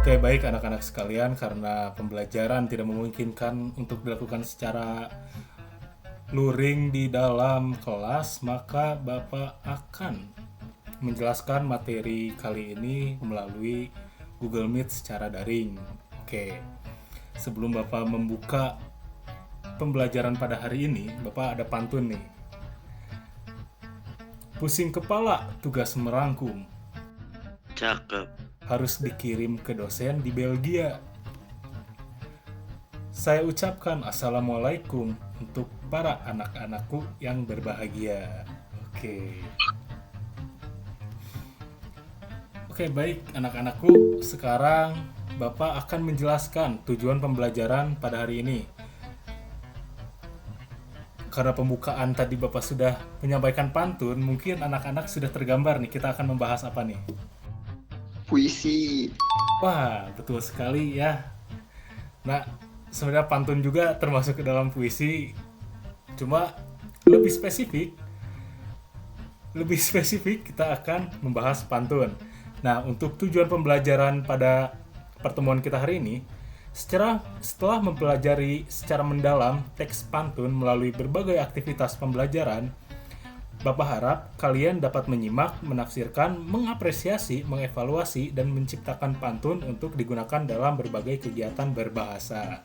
Oke, baik anak-anak sekalian, karena pembelajaran tidak memungkinkan untuk dilakukan secara luring di dalam kelas, maka Bapak akan menjelaskan materi kali ini melalui Google Meet secara daring. Oke, sebelum Bapak membuka pembelajaran pada hari ini, Bapak ada pantun nih. Pusing kepala, tugas merangkum. Cakep. Harus dikirim ke dosen di Belgia. Saya ucapkan Assalamualaikum untuk para anak-anakku yang berbahagia. Oke. Oke, baik anak-anakku. Sekarang Bapak akan menjelaskan tujuan pembelajaran pada hari ini. Karena pembukaan tadi Bapak sudah menyampaikan pantun, mungkin anak-anak sudah tergambar nih kita akan membahas apa nih. Puisi. Wah, betul sekali ya. Nah, sebenarnya pantun juga termasuk ke dalam puisi, cuma lebih spesifik. Lebih spesifik kita akan membahas pantun. Nah, untuk tujuan pembelajaran pada pertemuan kita hari ini, setelah mempelajari secara mendalam teks pantun melalui berbagai aktivitas pembelajaran, Bapak harap kalian dapat menyimak, menafsirkan, mengapresiasi, mengevaluasi, dan menciptakan pantun untuk digunakan dalam berbagai kegiatan berbahasa.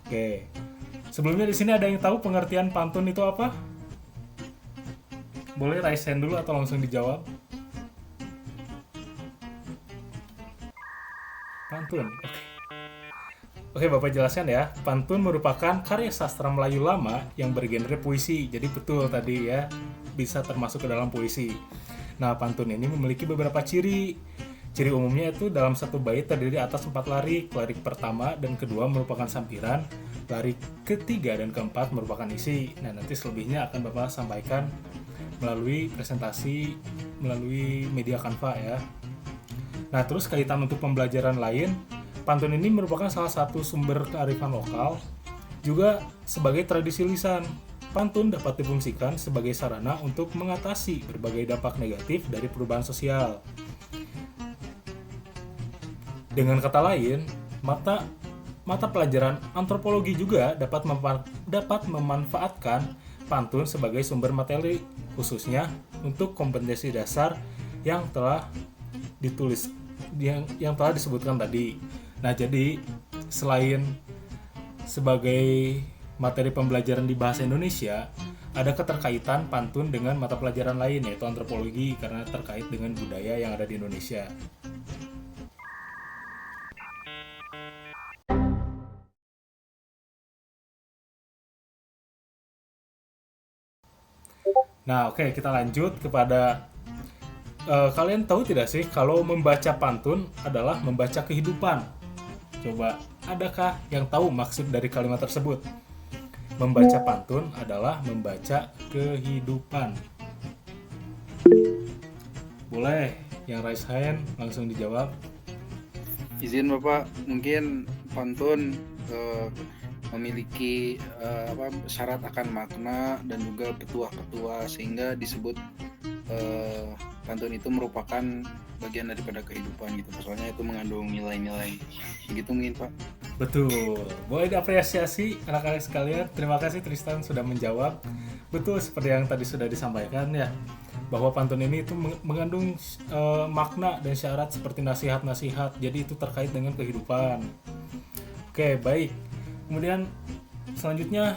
Oke, sebelumnya di sini ada yang tahu pengertian pantun itu apa? Boleh raise hand dulu atau langsung dijawab? Pantun. Oke, Bapak jelaskan ya. Pantun merupakan karya sastra Melayu lama yang bergenre puisi. Jadi betul tadi ya, bisa termasuk ke dalam puisi. Nah, pantun ini memiliki beberapa ciri. Ciri umumnya itu dalam satu bait terdiri atas 4 larik. Larik pertama dan kedua merupakan sampiran. Larik ketiga dan keempat merupakan isi. Nah, nanti selebihnya akan Bapak sampaikan melalui presentasi, melalui media Canva ya. Nah, terus kaitan untuk pembelajaran lain, pantun ini merupakan salah satu sumber kearifan lokal, juga sebagai tradisi lisan. Pantun dapat difungsikan sebagai sarana untuk mengatasi berbagai dampak negatif dari perubahan sosial. Dengan kata lain, mata pelajaran antropologi juga dapat memanfaatkan pantun sebagai sumber materi, khususnya untuk kompetensi dasar yang telah telah disebutkan tadi. Nah, jadi selain sebagai materi pembelajaran di bahasa Indonesia, ada keterkaitan pantun dengan mata pelajaran lain, yaitu antropologi, karena terkait dengan budaya yang ada di Indonesia. Nah, oke, kita lanjut kepada kalian tahu tidak sih kalau membaca pantun adalah membaca kehidupan? Coba, adakah yang tahu maksud dari kalimat tersebut? Membaca pantun adalah membaca kehidupan. Boleh, yang raise hand langsung dijawab. Izin Bapak, mungkin pantun memiliki syarat akan makna dan juga petuah-petuah sehingga disebut pantun itu merupakan bagian daripada kehidupan gitu. Soalnya itu mengandung nilai-nilai. Begitu mungkin Pak. Betul. Boleh diapresiasi anak-anak sekalian. Terima kasih Tristan sudah menjawab. Betul seperti yang tadi sudah disampaikan ya, bahwa pantun ini itu mengandung makna dan syarat seperti nasihat-nasihat. Jadi itu terkait dengan kehidupan. Oke, baik. Kemudian selanjutnya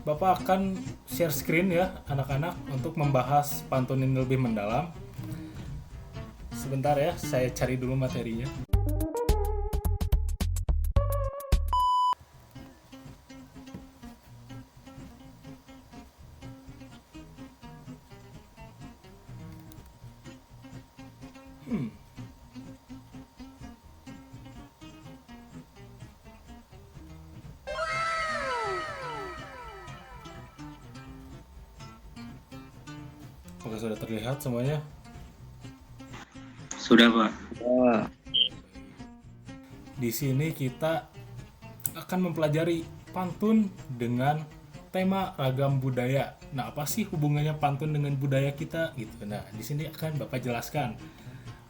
Bapak akan share screen ya anak-anak untuk membahas pantun ini lebih mendalam. Sebentar ya, saya cari dulu materinya. Oke, sudah terlihat semuanya? Sudah, Pak. Di sini kita akan mempelajari pantun dengan tema ragam budaya. Nah, apa sih hubungannya pantun dengan budaya kita gitu? Nah, di sini akan Bapak jelaskan.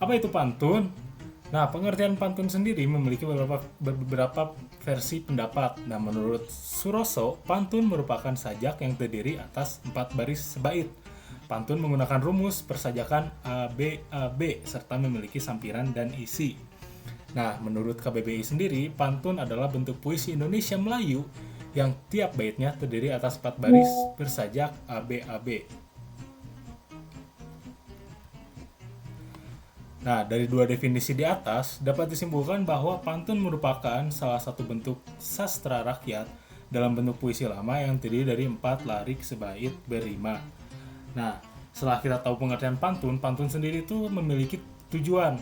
Apa itu pantun? Nah, pengertian pantun sendiri memiliki beberapa versi pendapat. Nah, menurut Suroso, pantun merupakan sajak yang terdiri atas 4 baris sebait. Pantun menggunakan rumus persajakan ABAB serta memiliki sampiran dan isi. Nah, menurut KBBI sendiri, pantun adalah bentuk puisi Indonesia Melayu yang tiap baitnya terdiri atas 4 baris bersajak ABAB. Nah, dari dua definisi di atas, dapat disimpulkan bahwa pantun merupakan salah satu bentuk sastra rakyat dalam bentuk puisi lama yang terdiri dari 4 larik sebait berrima. Nah, setelah kita tahu pengertian pantun, pantun sendiri itu memiliki tujuan.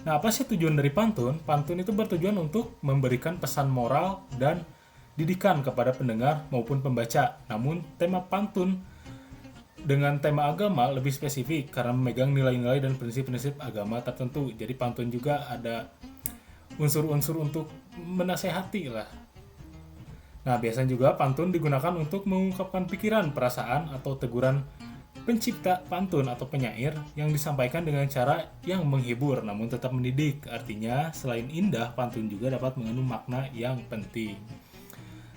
Nah, apa sih tujuan dari pantun? Pantun itu bertujuan untuk memberikan pesan moral dan didikan kepada pendengar maupun pembaca. Namun, tema pantun dengan tema agama lebih spesifik karena memegang nilai-nilai dan prinsip-prinsip agama tertentu. Jadi pantun juga ada unsur-unsur untuk menasehati lah. Nah, biasanya juga pantun digunakan untuk mengungkapkan pikiran, perasaan, atau teguran pencipta pantun atau penyair yang disampaikan dengan cara yang menghibur namun tetap mendidik. Artinya, selain indah, pantun juga dapat mengandung makna yang penting.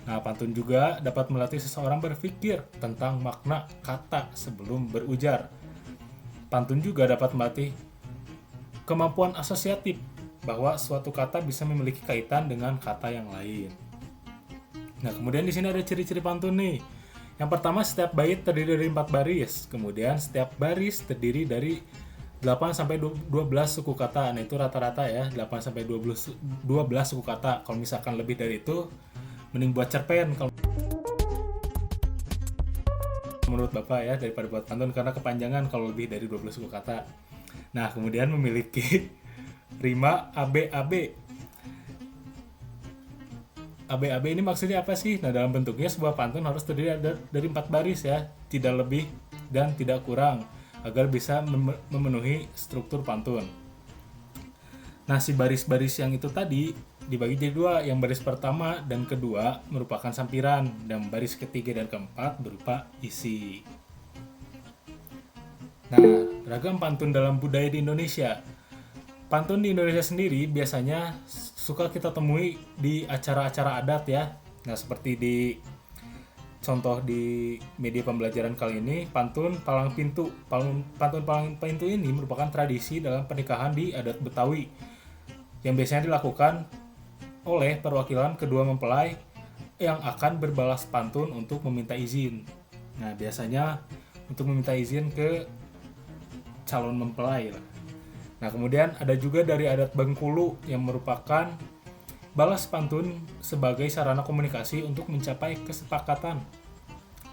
Nah, pantun juga dapat melatih seseorang berpikir tentang makna kata sebelum berujar. Pantun juga dapat melatih kemampuan asosiatif bahwa suatu kata bisa memiliki kaitan dengan kata yang lain. Nah, kemudian di sini ada ciri-ciri pantun nih. Yang pertama, setiap bait terdiri dari 4 baris. Kemudian setiap baris terdiri dari 8 sampai 12 suku kata. Nah, itu rata-rata ya, 8 sampai 12 suku kata. Kalau misalkan lebih dari itu, mending buat cerpen kalau menurut Bapak ya, daripada buat pantun karena kepanjangan kalau lebih dari 12 suku kata. Nah, kemudian memiliki rima ABAB. ABAB ini maksudnya apa sih? Nah, dalam bentuknya sebuah pantun harus terdiri dari 4 baris ya, tidak lebih dan tidak kurang agar bisa memenuhi struktur pantun. Nah, si baris-baris yang itu tadi dibagi jadi 2. Yang baris pertama dan kedua merupakan sampiran, dan baris ketiga dan keempat berupa isi. Nah, ragam pantun dalam budaya di Indonesia. Pantun di Indonesia sendiri biasanya suka kita temui di acara-acara adat ya. Nah, seperti di contoh di media pembelajaran kali ini, pantun palang pintu. Pantun palang pintu ini merupakan tradisi dalam pernikahan di adat Betawi yang biasanya dilakukan oleh perwakilan kedua mempelai yang akan berbalas pantun untuk meminta izin. Nah, biasanya untuk meminta izin ke calon mempelai lah. Nah, kemudian ada juga dari adat Bengkulu yang merupakan balas pantun sebagai sarana komunikasi untuk mencapai kesepakatan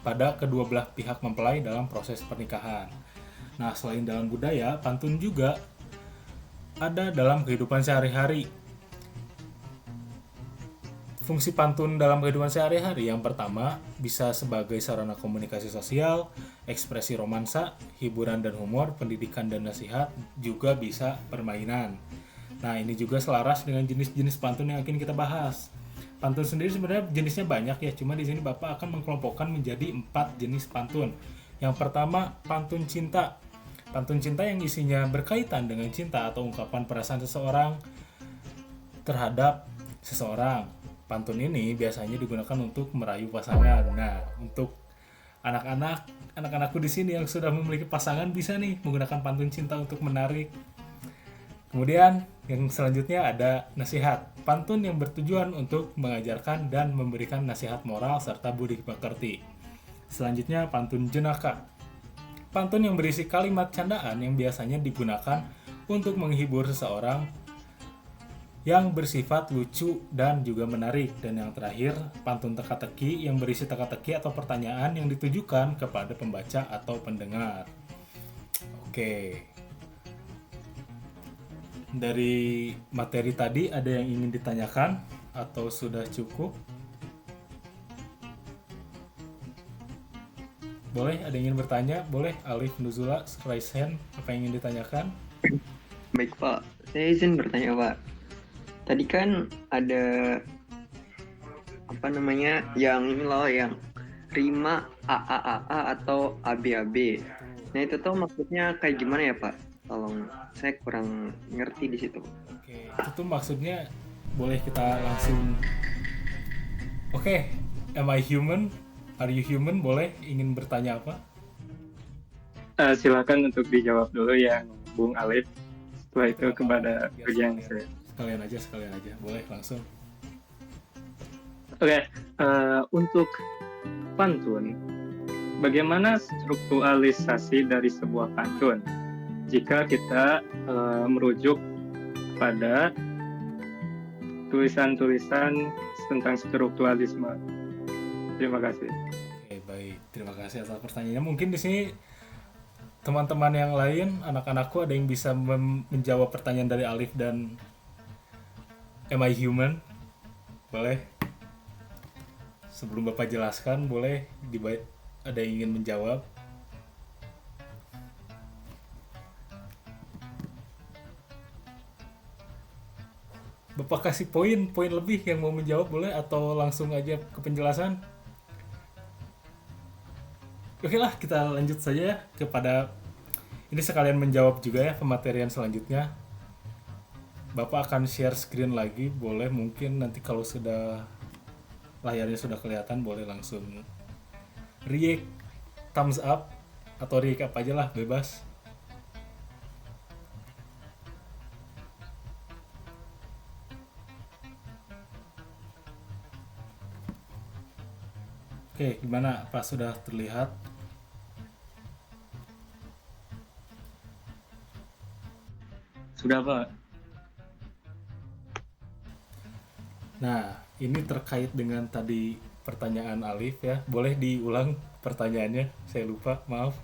pada kedua belah pihak mempelai dalam proses pernikahan. Nah, selain dalam budaya, pantun juga ada dalam kehidupan sehari-hari. Fungsi pantun dalam kehidupan sehari-hari yang pertama bisa sebagai sarana komunikasi sosial, ekspresi romansa, hiburan dan humor, pendidikan dan nasihat, juga bisa permainan. Nah, ini juga selaras dengan jenis-jenis pantun yang akan kita bahas. Pantun sendiri sebenarnya jenisnya banyak ya, cuma di sini Bapak akan mengkelompokkan menjadi 4 jenis pantun. Yang pertama, pantun cinta. Pantun cinta yang isinya berkaitan dengan cinta atau ungkapan perasaan seseorang terhadap seseorang. Pantun ini biasanya digunakan untuk merayu pasangan. Nah, untuk anak-anakku di sini yang sudah memiliki pasangan bisa nih menggunakan pantun cinta untuk menarik. Kemudian yang selanjutnya ada nasihat. Pantun yang bertujuan untuk mengajarkan dan memberikan nasihat moral serta budi pekerti. Selanjutnya pantun jenaka. Pantun yang berisi kalimat candaan yang biasanya digunakan untuk menghibur seseorang yang bersifat lucu dan juga menarik. Dan yang terakhir, pantun teka-teki yang berisi teka-teki atau pertanyaan yang ditujukan kepada pembaca atau pendengar. Oke. Dari materi tadi ada yang ingin ditanyakan atau sudah cukup? Boleh, ada yang ingin bertanya? Boleh, Alif Nuzula, raise hand, apa yang ingin ditanyakan? Baik Pak, saya izin bertanya Pak. Tadi kan ada yang ini loh, yang rima AAAA atau ABAB. Nah itu tuh maksudnya kayak gimana ya Pak? Tolong, saya kurang ngerti di situ. Itu tuh maksudnya boleh kita langsung. Oke, am I human? Are you human? Boleh ingin bertanya apa? Silakan untuk dijawab dulu yang Bung Alif. Setelah itu Nggak kepada apa-apa, biar bagian sekalian. saya. Sekalian aja. Boleh langsung. Oke, untuk pantun, bagaimana strukturalisasi dari sebuah pantun? Jika kita merujuk pada tulisan-tulisan tentang strukturalisme. Terima kasih. Oke, baik. Terima kasih atas pertanyaannya. Mungkin di sini teman-teman yang lain, anak-anakku ada yang bisa menjawab pertanyaan dari Alif dan Am I Human? Boleh? Sebelum Bapak jelaskan, boleh ada yang ingin menjawab? Bapak kasih poin lebih yang mau menjawab boleh atau langsung aja ke penjelasan? Oke lah, kita lanjut saja ya kepada ini sekalian menjawab juga ya pematerian selanjutnya. Bapak akan share screen lagi, boleh mungkin nanti kalau sudah layarnya sudah kelihatan boleh langsung react thumbs up atau react apa aja lah, bebas. Oke, gimana Pak, sudah terlihat? Sudah, Pak. Nah, ini terkait dengan tadi pertanyaan Alif ya. Boleh diulang pertanyaannya? Saya lupa, maaf.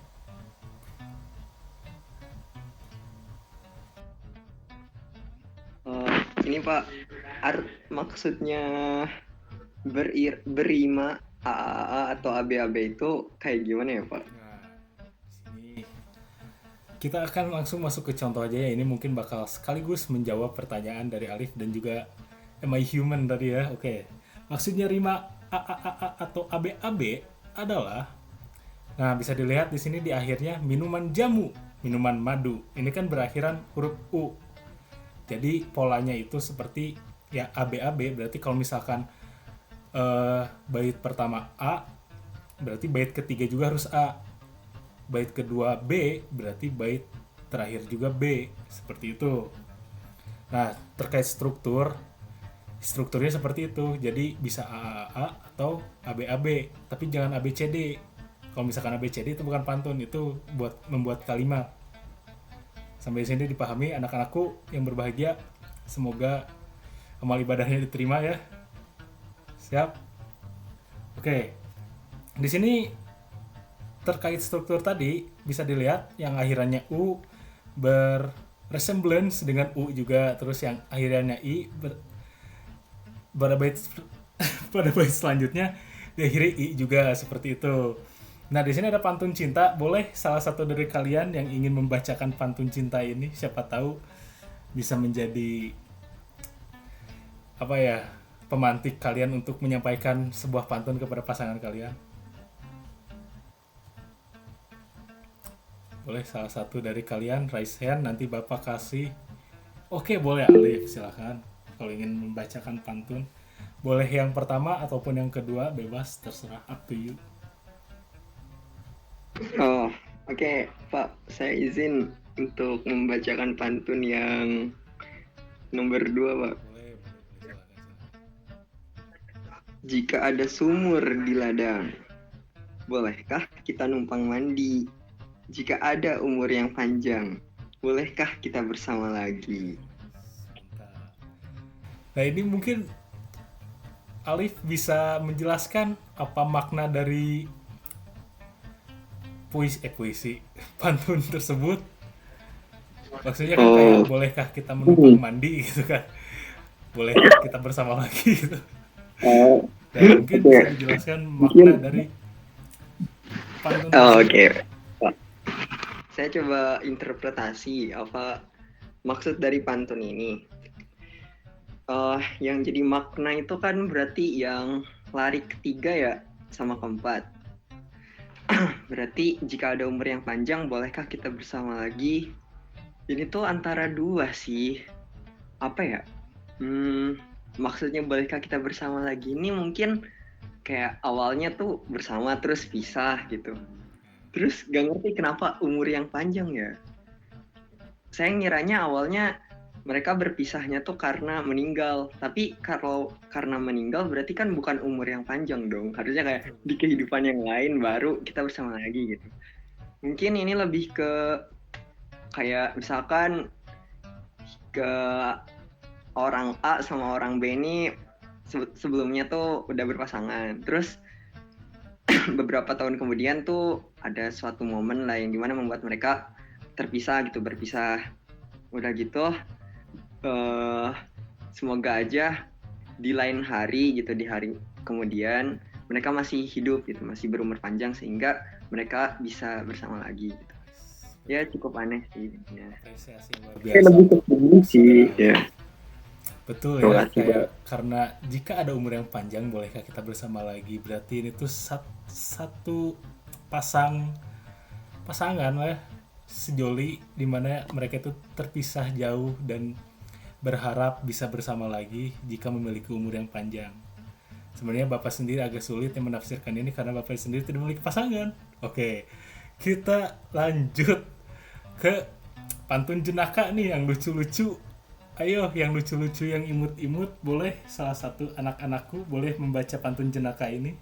Ini Pak, maksudnya berima AAA atau ABAB itu kayak gimana ya Pak? Nah, di sini kita akan langsung masuk ke contoh aja ya. Ini mungkin bakal sekaligus menjawab pertanyaan dari Alif dan juga Am I Human tadi ya. Oke. Maksudnya rima AAA atau ABAB adalah, nah bisa dilihat di sini di akhirnya minuman jamu, minuman madu. Ini kan berakhiran huruf U. Jadi polanya itu seperti ya ABAB, berarti kalau misalkan bait pertama A, berarti bait ketiga juga harus A. Bait kedua B, berarti bait terakhir juga B. Seperti itu. Nah, terkait strukturnya seperti itu. Jadi bisa AAA atau ABAB, tapi jangan ABCD. Kalau misalkan ABCD itu bukan pantun, itu buat membuat kalimat. Sampai sini dipahami anak-anakku yang berbahagia. Semoga amal ibadahnya diterima ya. Siap? Oke. Di sini terkait struktur tadi bisa dilihat yang akhirannya U berresemblance dengan U juga, terus yang akhirannya I pada bait selanjutnya diakhiri I juga, seperti itu. Nah, di sini ada pantun cinta. Boleh salah satu dari kalian yang ingin membacakan pantun cinta ini, siapa tahu bisa menjadi pemantik kalian untuk menyampaikan sebuah pantun kepada pasangan kalian. Boleh salah satu dari kalian raise hand, nanti Bapak kasih. Oke, boleh Alif, silakan. Kalau ingin membacakan pantun, boleh yang pertama ataupun yang kedua, bebas, terserah, up to you. Oh, oke, Pak. Saya izin untuk membacakan pantun yang nomor 2, Pak. Boleh, silakan. Jika ada sumur di ladang, bolehkah kita numpang mandi? Jika ada umur yang panjang, bolehkah kita bersama lagi? Nah, ini mungkin Alif bisa menjelaskan apa makna dari puisi pantun tersebut. Maksudnya kan kayak bolehkah kita menumpang mandi gitu kan, bolehkah kita bersama lagi gitu. Dan mungkin bisa dijelaskan makna dari pantun tersebut. Oke. Saya coba interpretasi apa maksud dari pantun ini. Yang jadi makna itu kan berarti yang lari ketiga ya sama keempat. Berarti jika ada umur yang panjang, bolehkah kita bersama lagi? Ini tuh antara dua sih. apa ya? Maksudnya bolehkah kita bersama lagi ini mungkin kayak awalnya tuh bersama terus pisah gitu. Terus gak ngerti kenapa umur yang panjang ya. Saya ngiranya awalnya mereka berpisahnya tuh karena meninggal. Tapi kalau karena meninggal berarti kan bukan umur yang panjang dong. Harusnya kayak di kehidupan yang lain baru kita bersama lagi gitu. Mungkin ini lebih ke kayak misalkan ke orang A sama orang B ini sebelumnya tuh udah berpasangan. Terus beberapa tahun kemudian tuh ada suatu momen lah yang dimana membuat mereka terpisah gitu, berpisah. Udah gitu, semoga aja di lain hari gitu, di hari kemudian mereka masih hidup gitu, masih berumur panjang sehingga mereka bisa bersama lagi gitu. Ya cukup aneh sih ya. Apresiasi luar Kayak biasa. lebih ke sini sih ya. Betul Terima ya, kasih, kayak karena jika ada umur yang panjang bolehkah kita bersama lagi, berarti ini tuh satu pasangan lah sejoli dimana mereka itu terpisah jauh dan berharap bisa bersama lagi jika memiliki umur yang panjang. Sebenarnya Bapak sendiri agak sulit yang menafsirkan ini karena Bapak sendiri tidak memiliki pasangan. Oke, kita lanjut ke pantun jenaka nih yang lucu-lucu. Ayo, yang lucu-lucu, yang imut-imut, boleh salah satu anak-anakku boleh membaca pantun jenaka ini?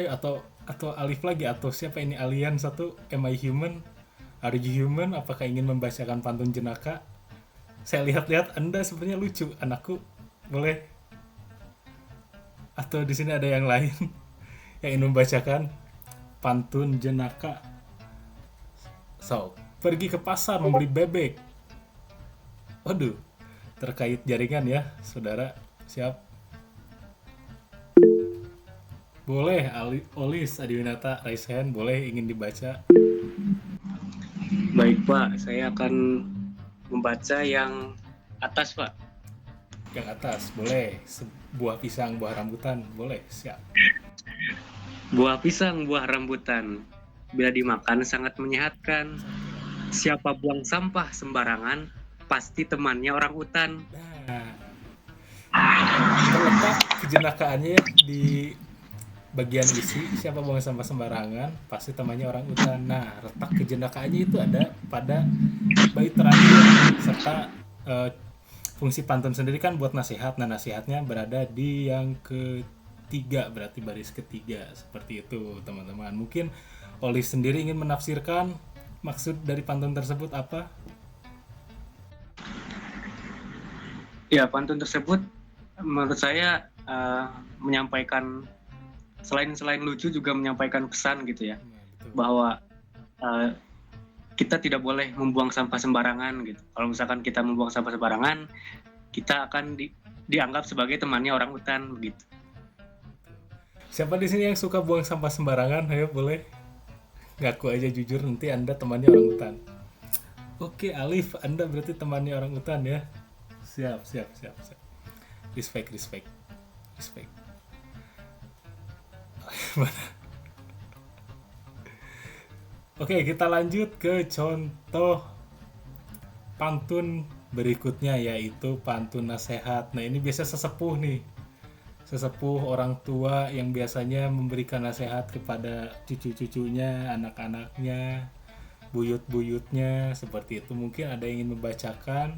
Ayo, atau Alif lagi, atau siapa ini, alien satu, am I human? Are you human? Apakah ingin membacakan pantun jenaka? Saya lihat-lihat Anda sebenarnya lucu, anakku. Boleh? Atau di sini ada yang lain yang ingin membacakan pantun jenaka? So, pergi ke pasar membeli bebek. Waduh, terkait jaringan ya, saudara. Siap? Boleh, Olis Adiwinata, raise hand, boleh ingin dibaca. Baik Pak, saya akan membaca yang atas Pak. Yang atas, boleh. Buah pisang, buah rambutan, boleh. Siap. Buah pisang, buah rambutan, bila dimakan sangat menyehatkan. Siapa buang sampah sembarangan, pasti temannya orang hutan. Nah, terletak kejenakaannya di bagian isi, siapa buang sampah sembarangan pasti temannya orang hutan. Nah, letak kejenakaannya itu ada pada bait terakhir serta fungsi pantun sendiri kan buat nasihat. Nah, nasihatnya berada di yang ketiga, berarti baris ketiga, seperti itu teman-teman. Mungkin Oli sendiri ingin menafsirkan maksud dari pantun tersebut apa? Ya, pantun tersebut menurut saya menyampaikan selain lucu juga menyampaikan pesan gitu ya, Betul. bahwa kita tidak boleh membuang sampah sembarangan gitu. Kalau misalkan kita membuang sampah sembarangan, kita akan dianggap sebagai temannya orang hutan begitu. Siapa di sini yang suka buang sampah sembarangan? Ayo boleh ngaku aja jujur, nanti Anda temannya orang hutan. Oke, Alif, Anda berarti temannya orang hutan ya. Siap. Respect. Mana? Oke, kita lanjut ke contoh pantun berikutnya, yaitu pantun nasihat. Nah, ini biasa sesepuh nih. Sesepuh orang tua yang biasanya memberikan nasihat kepada cucu-cucunya, anak-anaknya, buyut-buyutnya, seperti itu. Mungkin ada yang ingin membacakan.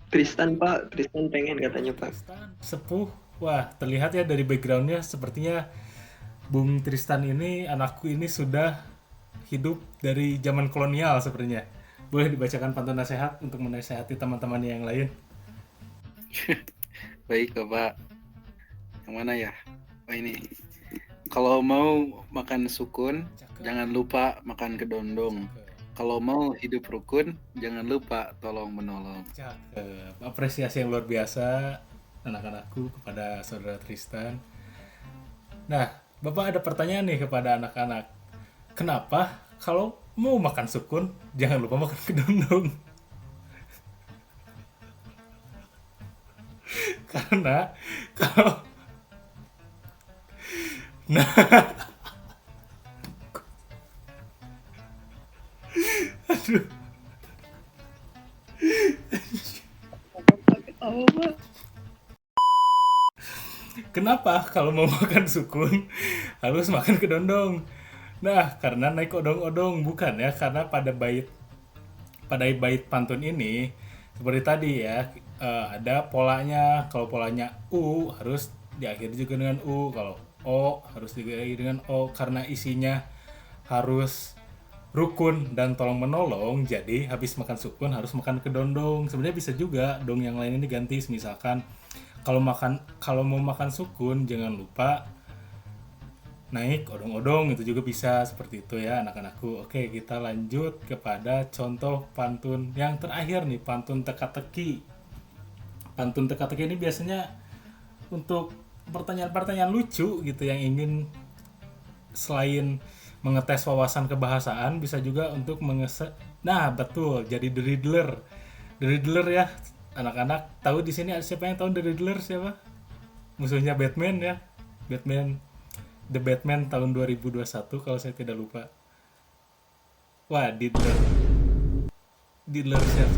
Tristan Pak, Tristan pengen katanya Pak. Tristan, sepuh. Wah, terlihat ya dari backgroundnya sepertinya Bung Tristan ini, anakku ini sudah hidup dari zaman kolonial sepertinya. Boleh dibacakan pantun nasihat untuk menasehati teman-teman yang lain? Baik Bapak. Yang mana ya? Oh ini. Kalau mau makan sukun, Cakep. jangan lupa makan kedondong. Kalau mau hidup rukun, jangan lupa tolong menolong. Cakep. Apresiasi yang luar biasa anak-anakku kepada saudara Tristan. Nah, Bapak ada pertanyaan nih kepada anak-anak. Kenapa kalau mau makan sukun, jangan lupa makan kedondong? Karena kalau Waduh. Kenapa kalau mau makan sukun harus makan kedondong? Nah, karena naik odong-odong, bukan ya, karena pada bait pantun ini seperti tadi ya, ada polanya. Kalau polanya U harus diakhiri juga dengan U, kalau O harus diakhiri dengan O, karena isinya harus rukun dan tolong menolong. Jadi habis makan sukun harus makan kedondong. Sebenarnya bisa juga dong yang lain ini ganti, misalkan kalau mau makan sukun jangan lupa naik odong-odong, itu juga bisa seperti itu ya anak-anakku. Oke, kita lanjut kepada contoh pantun yang terakhir nih, pantun teka-teki. Pantun teka-teki ini biasanya untuk pertanyaan-pertanyaan lucu gitu yang ingin selain mengetes wawasan kebahasaan, bisa juga untuk nah betul, jadi The Riddler ya anak-anak. Tahu di sini siapa yang tahu The Riddler siapa? Musuhnya Batman ya, The Batman tahun 2021 kalau saya tidak lupa. Wah, Diddler siap.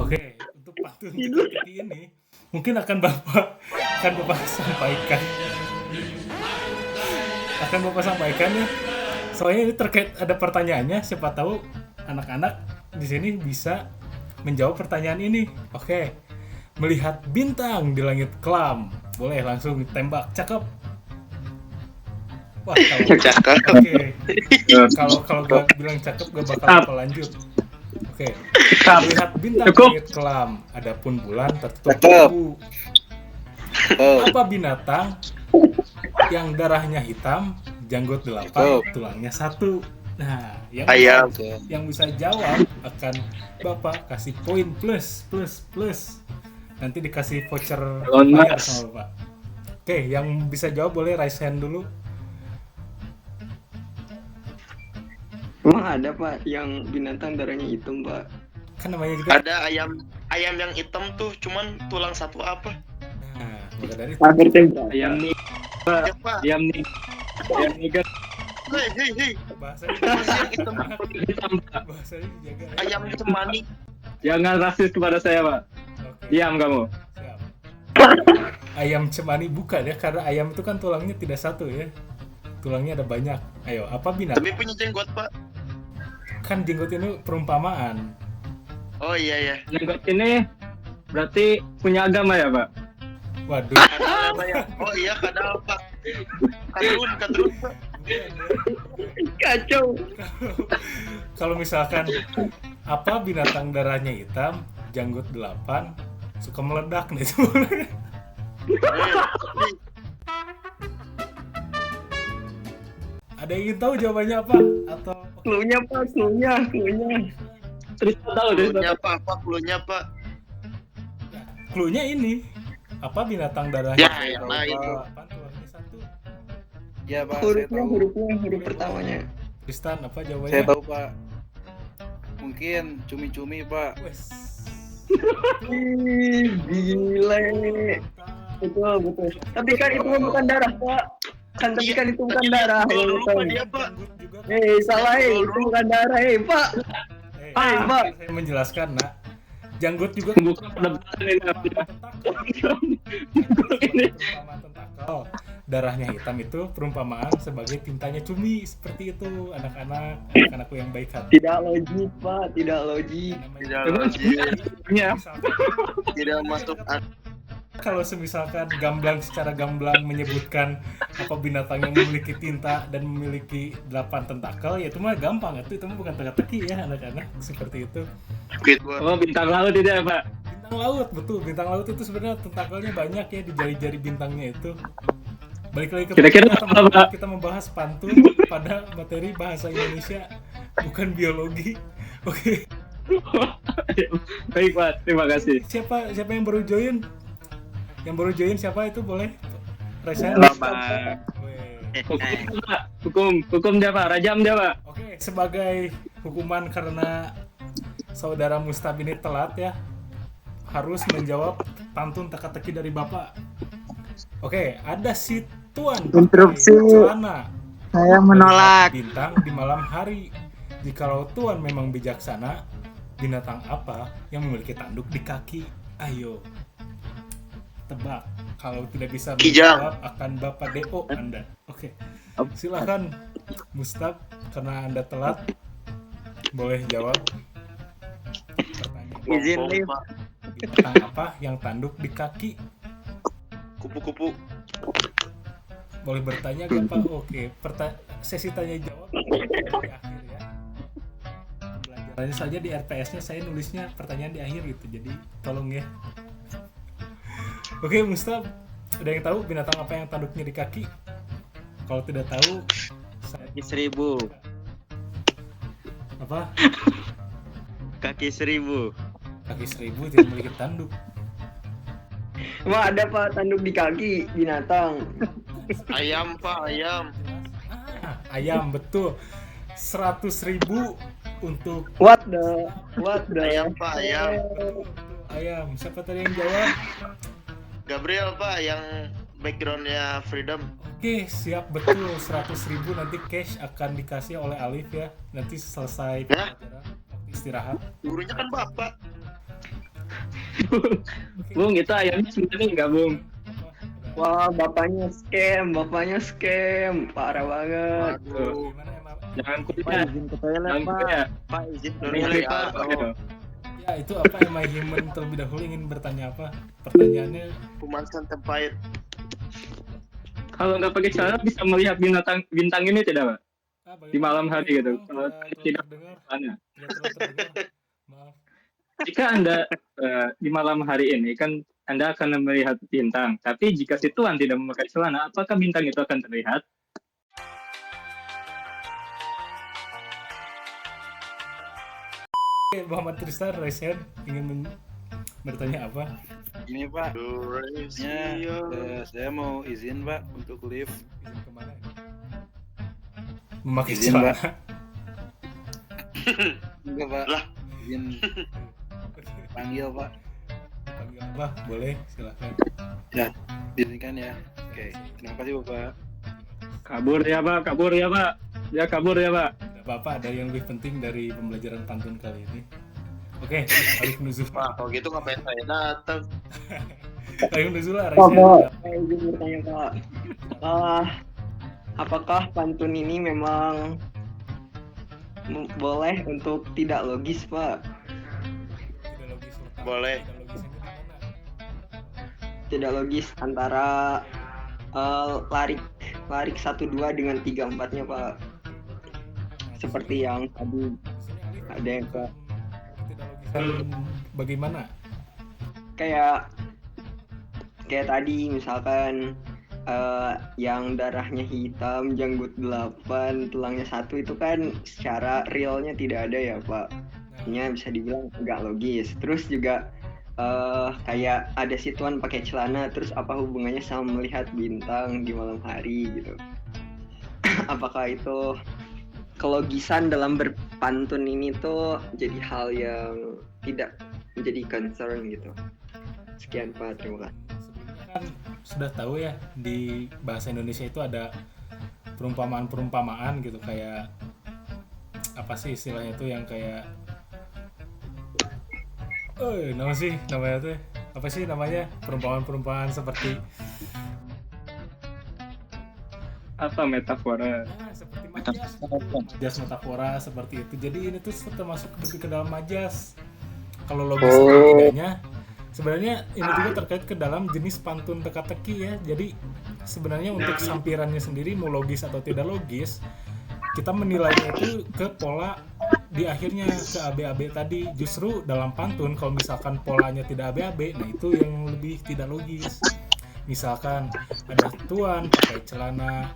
Oke, untuk pantun seperti ini mungkin akan Bapak sampaikan ya. Soalnya ini terkait ada pertanyaannya, siapa tahu anak-anak di sini bisa menjawab pertanyaan ini. Oke. Melihat bintang di langit kelam. Boleh langsung tembak. Cakep. Wah, Cakep. Oke. Kalau gak bilang cakep gak bakal lanjut. Oke. Melihat bintang di langit kelam, adapun bulan tertutup abu. Apa binatang yang darahnya hitam, janggut 8, tulangnya 1? Nah, yang bisa jawab akan Bapak kasih poin plus. Nanti dikasih voucher bayar sama Bapak. Oke, yang bisa jawab boleh raise hand dulu. Emang ada Pak yang binatang darahnya hitam Pak? Kan namanya juga Ada ayam yang hitam tuh, cuman tulang satu apa? Nah, maka dari itu Ayam nih, Ya, Pak. ayam nih kan. Hei. bahasanya Yang hitam. bahasanya dijaga ya. Ayam cemani. Jangan rasis kepada saya, Pak. Oke. Diam kamu. Siap. Ayam cemani bukan ya, karena ayam itu kan tulangnya tidak satu ya. Tulangnya ada banyak. Ayo, apa binatang? Tapi punya jenggot, Pak. Kan jenggot ini perumpamaan. Oh iya. Jenggot ini berarti punya agama ya, Pak? Waduh. Kadal apa ya? Oh iya, kadal, Pak. Kadrun, Pak. Kacau. Kalau misalkan apa binatang darahnya hitam, janggut 8, suka meledak nih itu. Ada yang ingin tahu jawabannya apa? Atau Cluenya Pak, cluenya. Tristan tahu deh. Cluenya, Pak. cluenya ini apa binatang darahnya Ya, hitam, yang lain. 8, tulangnya 1? Ya Pak, saya tahu. Huruf pertamanya. Tristan, apa jawabannya? Saya tahu Pak. Mungkin cumi-cumi Pak. Wes. Ih, gile. Betul. Tapi kan itu bukan darah Pak. Tapi kan itu bukan darah. Lupa dia, Pak. Salah itu bukan darah Pak. Pak. Saya menjelaskan, nak. Janggut juga Bukan perdebatan ini. tentakel. Darahnya hitam itu perumpamaan sebagai tintanya cumi, seperti itu anak-anakku yang baik hati. Tidak logik Pak, tidak logik. Tidak logik. Ya. Tidak masuk akal. Kalau semisalkan secara gamblang menyebutkan apa binatang yang memiliki tinta dan memiliki 8 tentakel, ya itu mah gampang, itu mah bukan teka-teki ya anak-anak, seperti itu. Oh, bintang laut tidak ya, Pak? Bintang laut, betul. Bintang laut itu sebenarnya tentakelnya banyak ya di jari-jari bintangnya itu. Balik lagi ke Kira-kira teman-teman, apa, Pak? kita membahas pantun pada materi bahasa Indonesia, bukan biologi. Oke. Baik, Pak. Terima kasih. Siapa yang baru join? Yang baru join siapa itu, boleh? Reza? Hukum dia, Pak. Rajam dia, Pak. Oke, sebagai hukuman karena saudara Mustab ini telat ya, harus menjawab pantun teka-teki dari Bapak. Oke, ada si Tuan Interupsi. pakai celana Saya menolak. bintang di malam hari. Jikalau Tuan memang bijaksana, binatang apa yang memiliki tanduk di kaki? Ayo, tebak. Kalau tidak bisa Kijang. menjawab, akan Bapak DO Anda. Oke, silakan Mustaf, karena Anda telat, boleh jawab. Pertanyaan, Izin Bom-bom, lift. Pak. binatang apa yang tanduk di kaki? Kupu-kupu. Boleh bertanya gak Pak? Oke, sesi tanya jawab di akhir ya. Pembelajarannya saja di RPS-nya saya nulisnya pertanyaan di akhir gitu, jadi tolong ya. Oke, Mustaf, ada yang tahu binatang apa yang tanduknya di kaki? Kalau tidak tahu, saya Kaki 1000. apa? Kaki 1000. Kaki 1000 tidak memiliki tanduk. Wah, ada Pak tanduk di kaki binatang. Ayam, Pak, ayam. Ayam, betul. 100.000 untuk What the Ayam, Pak, ayam. ayam. Siapa tadi yang jawab? Gabriel, Pak, yang backgroundnya Freedom. Oke, siap, betul. 100.000 nanti cash akan dikasih oleh Alif ya. Nanti selesai Ya. pelajaran, waktu istirahat. Gurunya kan Bapak. Oke. Bung, itu ayamnya sebenarnya enggak, Bung. Wah, bapaknya scam, parah banget. Waduh. Gimana emang? Jangan Pak kuliah. izin ke toilet, Jangan Pak. kuliah. Pak izin ke Sorry, toilet, Pak. Pak. Ya, itu apa Emma Human terlebih dahulu ingin bertanya apa? Pertanyaannya Pemanasan tempait. Kalau nggak pakai celana bisa melihat bintang ini tidak, Pak? bagaimana? Di malam hari gitu. Kalau tidak terdengar, celana. tidak terdengar. Maaf. Jika Anda di malam hari ini kan Anda akan melihat bintang, tapi jika si Tuan tidak memakai celana, apakah bintang itu akan terlihat? Oke, Muhammad Tristan Resen ingin bertanya apa? Ini Pak, Duresia. saya mau izin Pak untuk live. Izin kemana ini? Memakai Izin, celana. Enggak Pak, Lah. izin panggil Pak. Panggil apa? Boleh, silakan. Diizinkan ya. Oke, terima kasih Bapak. Kabur ya, Pak. Kabur ya, Pak. Ya, kabur ya, Pak. Tidak apa-apa, ada yang lebih penting dari pembelajaran pantun kali ini. Oke, Alif Nuzul. Pak, kalau gitu ngapain saya datang? Alif Nuzul, Pak, Resen. saya izin bertanya Pak. Apakah pantun ini memang boleh untuk tidak logis Pak? Tidak logis letak. Boleh. Tidak logis ini gimana? Tidak logis antara larik 1-2 dengan 3-4-nya Pak. Seperti yang tadi ada yang Pak. Tidak logisan bagaimana? Kayak tadi misalkan yang darahnya hitam, janggut 8, tulangnya 1 itu kan secara realnya tidak ada ya Pak. Artinya bisa dibilang nggak logis. Terus juga kayak ada si Tuan pakai celana, terus apa hubungannya sama melihat bintang di malam hari gitu? Apakah itu kelogisan dalam berpantun ini tuh jadi hal yang tidak menjadi concern gitu? Sekian Pak, terima kasih. Sebelumnya kan sudah tahu ya, di bahasa Indonesia itu ada perumpamaan-perumpamaan gitu, kayak apa sih istilahnya tuh yang kayak nama sih namanya tuh apa sih namanya, perumpamaan-perumpamaan seperti Apa metafora? seperti majas metafora seperti itu. Jadi ini tuh termasuk lebih ke dalam majas. Kalau logis atau tidaknya sebenarnya ini juga terkait ke dalam jenis pantun teka-teki ya. Jadi sebenarnya untuk sampirannya sendiri mau logis atau tidak logis, kita menilainya itu ke pola di akhirnya, ke AB-AB tadi. Justru dalam pantun kalau misalkan polanya tidak AB-AB, nah itu yang lebih tidak logis. Misalkan ada Tuan pakai celana,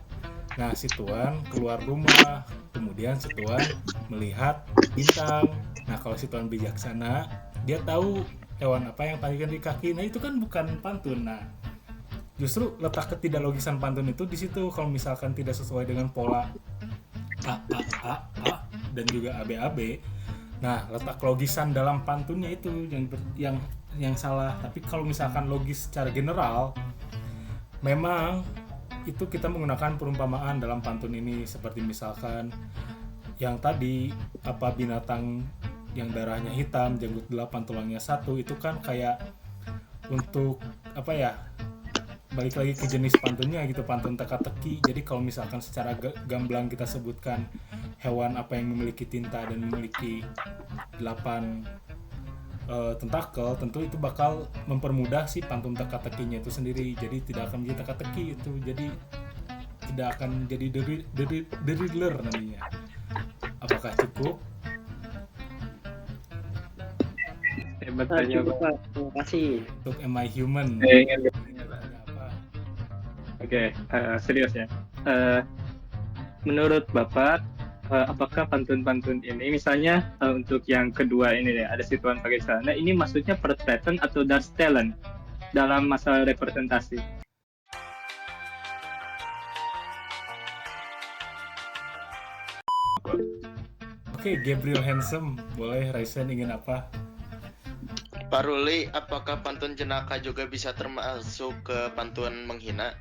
nah si Tuan keluar rumah, kemudian si Tuan melihat bintang. Nah kalau si Tuan bijaksana, dia tahu hewan apa yang tanduknya di kaki. Nah itu kan bukan pantun. Nah justru letak ketidaklogisan pantun itu di situ. Kalau misalkan tidak sesuai dengan pola A dan juga AB, nah letak logisan dalam pantunnya itu yang salah. Tapi kalau misalkan logis secara general, memang itu kita menggunakan perumpamaan dalam pantun ini, seperti misalkan yang tadi apa binatang yang darahnya hitam, janggut 8, tulangnya 1 itu kan kayak untuk apa ya? Balik lagi ke jenis pantunnya gitu, pantun teka-teki. Jadi kalau misalkan secara gamblang kita sebutkan hewan apa yang memiliki tinta dan memiliki 8 tentakel, tentu itu bakal mempermudah si pantun teka-tekinya itu sendiri. Jadi tidak akan menjadi teka-teki itu, jadi tidak akan jadi the Riddler nantinya. Apakah cukup? Hebat aja, Pak. Pak, terima kasih. Untuk Am I Human? Ingat. Apa? Oke, serius ya. Menurut Bapak, apakah pantun-pantun ini, misalnya untuk yang kedua ini deh, ada si Tuan pakai celana, ini maksudnya portraitan atau darstellen dalam masalah representasi? Oke, Gabriel Handsome, boleh. Raisen ingin apa? Pak Ruli, apakah pantun jenaka juga bisa termasuk ke pantun menghina?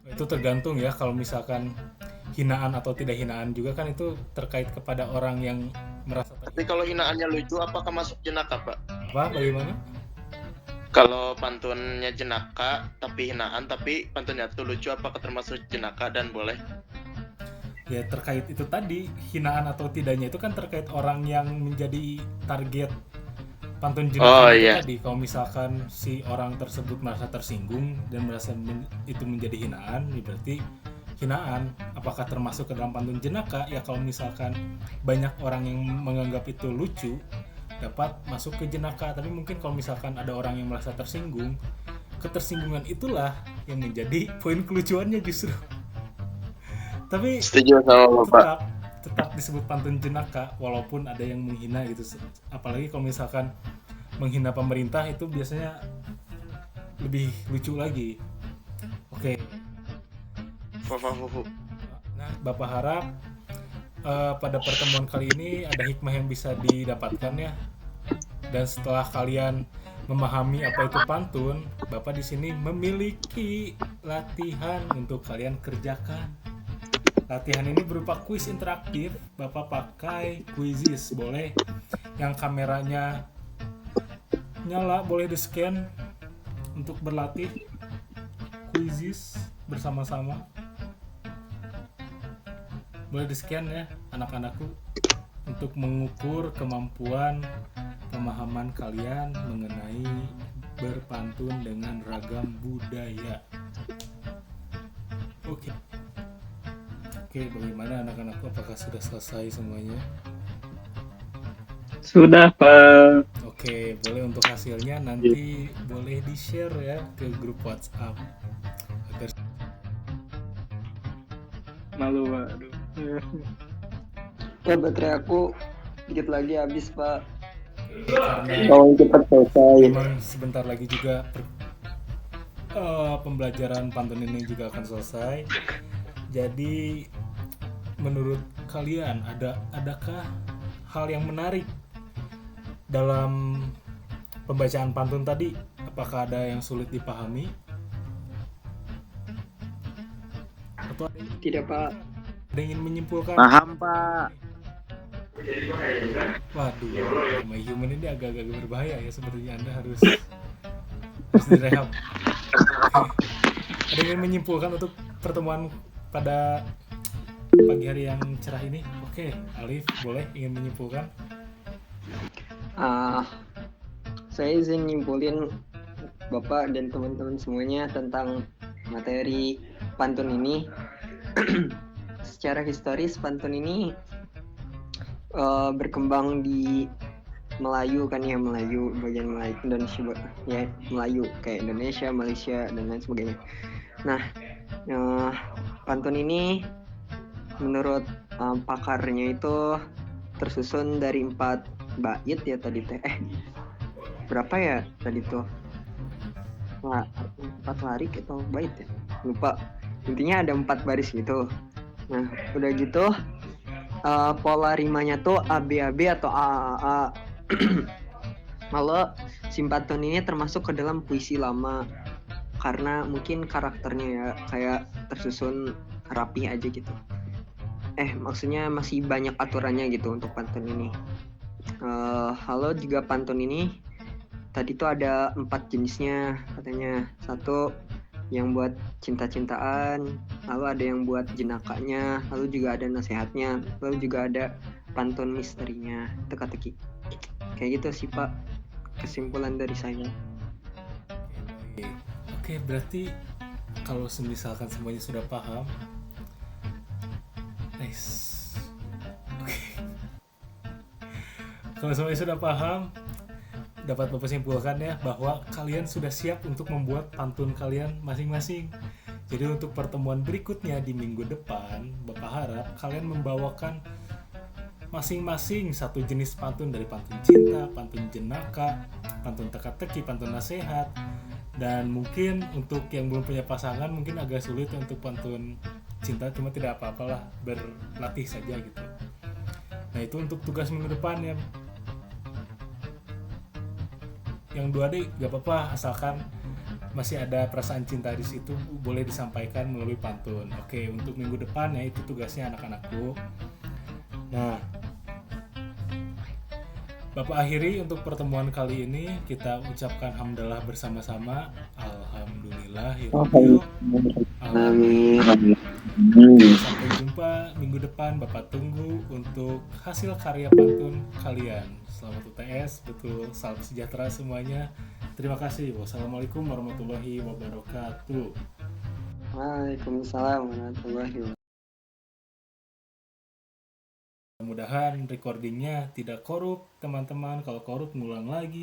Itu tergantung ya, kalau misalkan hinaan atau tidak hinaan juga kan itu terkait kepada orang yang merasa Tapi kalau hinaannya lucu, apakah masuk jenaka, Pak? apa, bagaimana? Kalau pantunnya jenaka, tapi hinaan, tapi pantunnya itu lucu, apakah termasuk jenaka dan boleh? Ya terkait itu tadi, hinaan atau tidaknya itu kan terkait orang yang menjadi target pantun jenaka itu iya. tadi. Kalau misalkan si orang tersebut merasa tersinggung dan merasa itu menjadi hinaan, ya berarti hinaan. Apakah termasuk ke dalam pantun jenaka? Ya kalau misalkan banyak orang yang menganggap itu lucu, dapat masuk ke jenaka. Tapi mungkin kalau misalkan ada orang yang merasa tersinggung, ketersinggungan itulah yang menjadi poin kelucuannya justru. Tapi Setuju sama Bapak. tetap disebut pantun jenaka walaupun ada yang menghina gitu. Apalagi kalau misalkan menghina pemerintah itu biasanya lebih lucu lagi. Oke. Nah, Bapak harap pada pertemuan kali ini ada hikmah yang bisa didapatkan ya. Dan setelah kalian memahami apa itu pantun, Bapak di sini memiliki latihan untuk kalian kerjakan. Latihan ini berupa kuis interaktif. Bapak pakai Quizizz, boleh yang kameranya nyala, boleh di scan untuk berlatih Quizizz bersama-sama. Boleh di scan ya anak-anakku untuk mengukur kemampuan pemahaman kalian mengenai berpantun dengan ragam budaya. Oke, bagaimana anak-anakku? Apakah sudah selesai semuanya? Sudah, Pak. Oke, boleh untuk hasilnya nanti boleh di-share ya ke grup WhatsApp. Agar Malu, Pak. Aduh. Ya baterai aku dikit lagi habis, Pak. karena Tolong cepat selesai. memang sebentar lagi juga pembelajaran pantun ini juga akan selesai. Jadi menurut kalian adakah hal yang menarik dalam pembacaan pantun tadi? Apakah ada yang sulit dipahami? Atau Tidak, Pak. ada yang ingin menyimpulkan? Paham, Pak. Waduh, My Human ini agak-agak berbahaya ya, sepertinya Anda harus direhab. Ada yang ingin menyimpulkan untuk pertemuan pada pagi hari yang cerah ini? Oke, Alif, boleh ingin menyimpulkan? Saya izin nyimpulin Bapak dan teman-teman semuanya tentang materi pantun ini. Secara historis pantun ini berkembang di Melayu kan ya, Melayu, bagian Melayu Indonesia ya, Melayu kayak Indonesia, Malaysia dan lain sebagainya. Nah, pantun ini menurut pakarnya itu tersusun dari 4 bait ya tadi teh. Berapa ya tadi tuh? Nah, 4 larik atau bait ya? Lupa. Intinya ada 4 baris gitu. Nah, udah gitu pola rimanya tuh ABAB atau AAA. Kalau si pantun ini termasuk ke dalam puisi lama karena mungkin karakternya ya kayak tersusun rapi aja gitu. maksudnya masih banyak aturannya gitu untuk pantun ini. Halo juga pantun ini tadi tuh ada 4 jenisnya katanya. Satu yang buat cinta-cintaan, lalu ada yang buat jenakanya, lalu juga ada nasihatnya, lalu juga ada pantun misterinya, teka-teki. Kayak gitu sih Pak, kesimpulan dari saya. Oke, berarti kalau misalkan semuanya sudah paham, nice. Oke. Kalau semuanya sudah paham, dapat Bapak simpulkan ya bahwa kalian sudah siap untuk membuat pantun kalian masing-masing. Jadi untuk pertemuan berikutnya di minggu depan, Bapak harap kalian membawakan masing-masing satu jenis pantun, dari pantun cinta, pantun jenaka, pantun teka-teki, pantun nasihat. Dan mungkin untuk yang belum punya pasangan mungkin agak sulit untuk pantun cinta, cuma tidak apa-apalah, berlatih saja gitu. Nah itu untuk tugas minggu depan ya. Yang 2D gak apa-apa, asalkan masih ada perasaan cinta di situ, boleh disampaikan melalui pantun. Oke, untuk minggu depan ya itu tugasnya anak-anakku. Nah, Bapak akhiri untuk pertemuan kali ini, kita ucapkan hamdalah bersama-sama. Alhamdulillah. Amin. Sampai jumpa minggu depan. Bapak tunggu untuk hasil karya pantun kalian. Selamat UTS, betul, salam sejahtera semuanya. Terima kasih. Wassalamualaikum warahmatullahi wabarakatuh. Waalaikumsalam warahmatullahi wabarakatuh. Mudah-mudahan recordingnya tidak korup, teman-teman. Kalau korup, ngulang lagi.